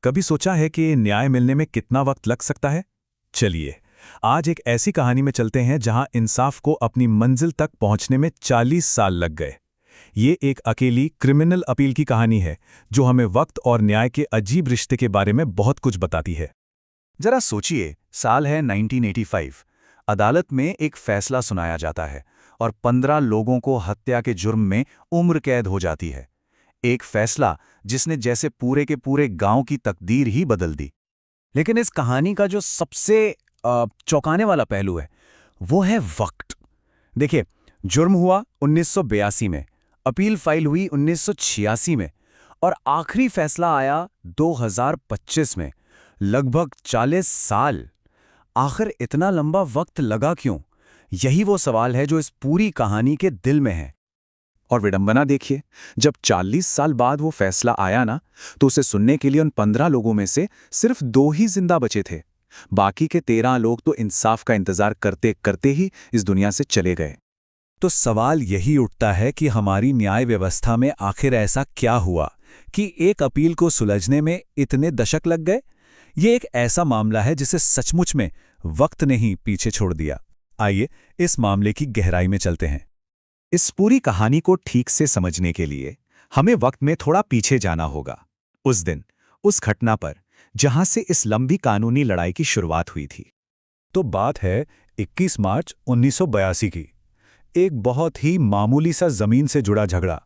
कभी सोचा है कि न्याय मिलने में कितना वक्त लग सकता है? चलिए, आज एक ऐसी कहानी में चलते हैं जहां इंसाफ को अपनी मंजिल तक पहुंचने में 40 साल लग गए। ये एक अकेली क्रिमिनल अपील की कहानी है जो हमें वक्त और न्याय के अजीब रिश्ते के बारे में बहुत कुछ बताती है। जरा सोचिए, साल है 1985। अदालत में एक फैसला सुनाया जाता है और 15 लोगों को हत्या के जुर्म में उम्र कैद हो जाती है। एक फैसला जिसने जैसे पूरे के पूरे गांव की तकदीर ही बदल दी। लेकिन इस कहानी का जो सबसे चौंकाने वाला पहलू है वो है वक्त। देखिए, जुर्म हुआ 1982 में, अपील फाइल हुई 1986 में और आखिरी फैसला आया 2025 में। लगभग 40 साल। आखिर इतना लंबा वक्त लगा क्यों? यही वो सवाल है जो इस पूरी कहानी के दिल में है। और विडंबना देखिए, जब 40 साल बाद वो फैसला आया ना, तो उसे सुनने के लिए उन 15 लोगों में से सिर्फ 2 ही जिंदा बचे थे। बाकी के 13 लोग तो इंसाफ का इंतजार करते करते ही इस दुनिया से चले गए। तो सवाल यही उठता है कि हमारी न्याय व्यवस्था में आखिर ऐसा क्या हुआ कि एक अपील को सुलझने में इतने दशक लग गए? ये एक ऐसा मामला है जिसे सचमुच में वक्त ने ही पीछे छोड़ दिया। आइए इस मामले की गहराई में चलते हैं। इस पूरी कहानी को ठीक से समझने के लिए हमें वक्त में थोड़ा पीछे जाना होगा। उस दिन, उस घटना पर जहां से इस लंबी कानूनी लड़ाई की शुरुआत हुई थी। तो बात है 21 मार्च 1982 की। एक बहुत ही मामूली सा जमीन से जुड़ा झगड़ा।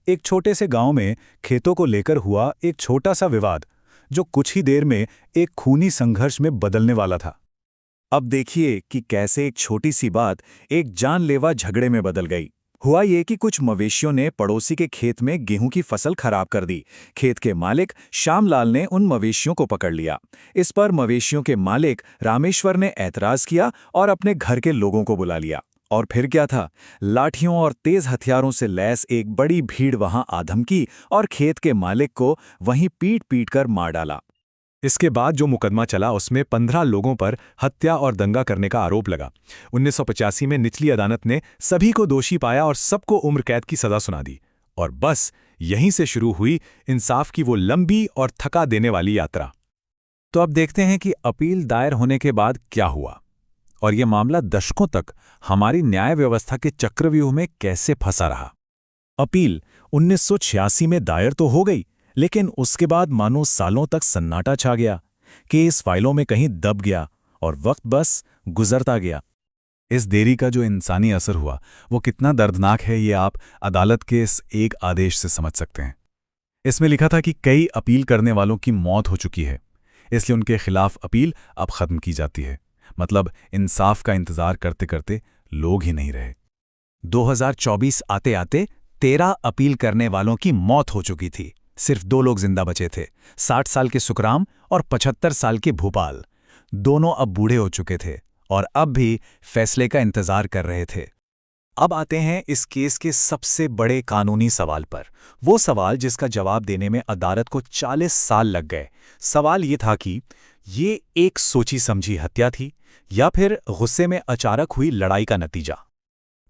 एक छोटे से गांव में खेतों को लेकर हुआ एक छोटा सा विवाद, जो कुछ ही देर में एक खूनी संघर्ष में बदलने वाला था। अब देखिए कि कैसे एक छोटी सी बात एक जानलेवा झगड़े में बदल गई। हुआ ये कि कुछ मवेशियों ने पड़ोसी के खेत में गेहूं की फसल खराब कर दी। खेत के मालिक श्यामलाल ने उन मवेशियों को पकड़ लिया। इस पर मवेशियों के मालिक रामेश्वर ने ऐतराज किया और अपने घर के लोगों को बुला लिया। और फिर क्या था, लाठियों और तेज हथियारों से लैस एक बड़ी भीड़ वहां आ धमकी और खेत के मालिक को वहीं पीट पीट कर मार डाला। इसके बाद जो मुकदमा चला उसमें 15 लोगों पर हत्या और दंगा करने का आरोप लगा। 1985 में निचली अदालत ने सभी को दोषी पाया और सबको उम्र कैद की सजा सुना दी। और बस यहीं से शुरू हुई इंसाफ की वो लंबी और थका देने वाली यात्रा। तो अब देखते हैं कि अपील दायर होने के बाद क्या हुआ और यह मामला दशकों तक हमारी न्याय व्यवस्था के चक्रव्यूह में कैसे फंसा रहा। अपील 1986 में दायर तो हो गई, लेकिन उसके बाद मानो सालों तक सन्नाटा छा गया। केस फाइलों में कहीं दब गया और वक्त बस गुजरता गया। इस देरी का जो इंसानी असर हुआ वो कितना दर्दनाक है, ये आप अदालत के इस एक आदेश से समझ सकते हैं। इसमें लिखा था कि कई अपील करने वालों की मौत हो चुकी है, इसलिए उनके खिलाफ अपील अब खत्म की जाती है। मतलब इंसाफ का इंतजार करते करते लोग ही नहीं रहे। 2024 आते आते 13 अपील करने वालों की मौत हो चुकी थी। सिर्फ 2 लोग जिंदा बचे थे, 60 साल के सुखराम और 75 साल के भूपाल। दोनों अब बूढ़े हो चुके थे और अब भी फैसले का इंतजार कर रहे थे। अब आते हैं इस केस के सबसे बड़े कानूनी सवाल पर, वो सवाल जिसका जवाब देने में अदालत को 40 साल लग गए। सवाल ये था कि ये एक सोची समझी हत्या थी या फिर गुस्से में अचानक हुई लड़ाई का नतीजा।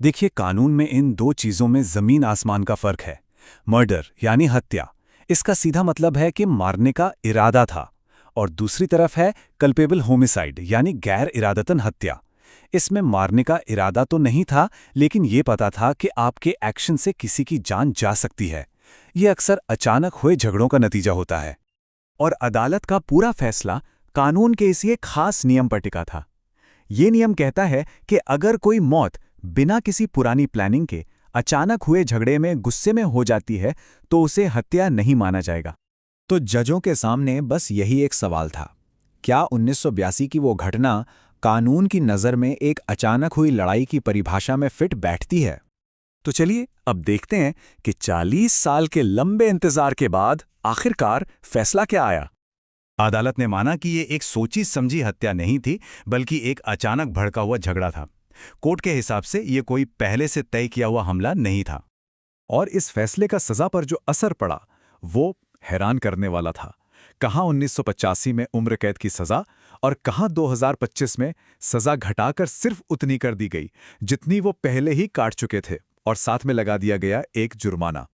देखिए, कानून में इन 2 चीजों में जमीन आसमान का फर्क है। मर्डर यानी हत्या, इसका सीधा मतलब है कि मारने का इरादा था, और दूसरी तरफ है कल्पेबल होमिसाइड यानी गैर इरादतन हत्या। इसमें मारने का इरादा तो नहीं था, लेकिन ये पता था कि आपके एक्शन से किसी की जान जा सकती है। ये अक्सर अचानक हुए झगड़ों का नतीजा होता है। और अदालत का पूरा फैसला कानून के इसी एक खास नियम पर टिका था। ये नियम कहता है कि अगर कोई मौत बिना किसी पुरानी प्लानिंग के अचानक हुए झगड़े में गुस्से में हो जाती है तो उसे हत्या नहीं माना जाएगा। तो जजों के सामने बस यही एक सवाल था, क्या 1982 की वो घटना कानून की नज़र में एक अचानक हुई लड़ाई की परिभाषा में फिट बैठती है? तो चलिए अब देखते हैं कि 40 साल के लंबे इंतजार के बाद आखिरकार फैसला क्या आया। अदालत ने माना कि ये एक सोची समझी हत्या नहीं थी, बल्कि एक अचानक भड़का हुआ झगड़ा था। कोर्ट के हिसाब से ये कोई पहले से तय किया हुआ हमला नहीं था। और इस फैसले का सजा पर जो असर पड़ा वो हैरान करने वाला था। कहाँ 1985 में उम्र कैद की सजा और कहाँ 2025 में सजा घटाकर सिर्फ उतनी कर दी गई जितनी वो पहले ही काट चुके थे, और साथ में लगा दिया गया एक जुर्माना।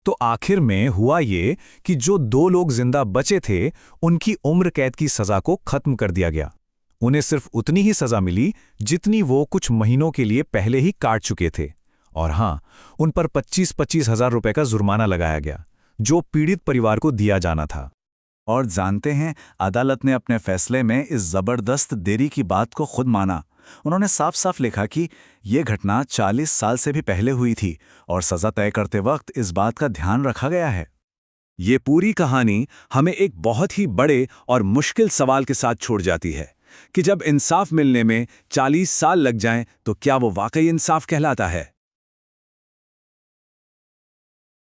तो आखिर में हुआ ये कि जो 2 लोग जिंदा बचे थे, उनकी उम्र कैद की सजा को खत्म कर दिया गया। उन्हें सिर्फ उतनी ही सजा मिली जितनी वो कुछ महीनों के लिए पहले ही काट चुके थे। और हां, उन पर 25-25 हजार रुपए का जुर्माना लगाया गया, जो पीड़ित परिवार को दिया जाना था। और जानते हैं, अदालत ने अपने फैसले में इस जबरदस्त देरी की बात को खुद माना। उन्होंने साफ साफ लिखा कि यह घटना 40 साल से भी पहले हुई थी और सजा तय करते वक्त इस बात का ध्यान रखा गया है। ये पूरी कहानी हमें एक बहुत ही बड़े और मुश्किल सवाल के साथ छोड़ जाती है कि जब इंसाफ मिलने में 40 साल लग जाएं तो क्या वो वाकई इंसाफ कहलाता है।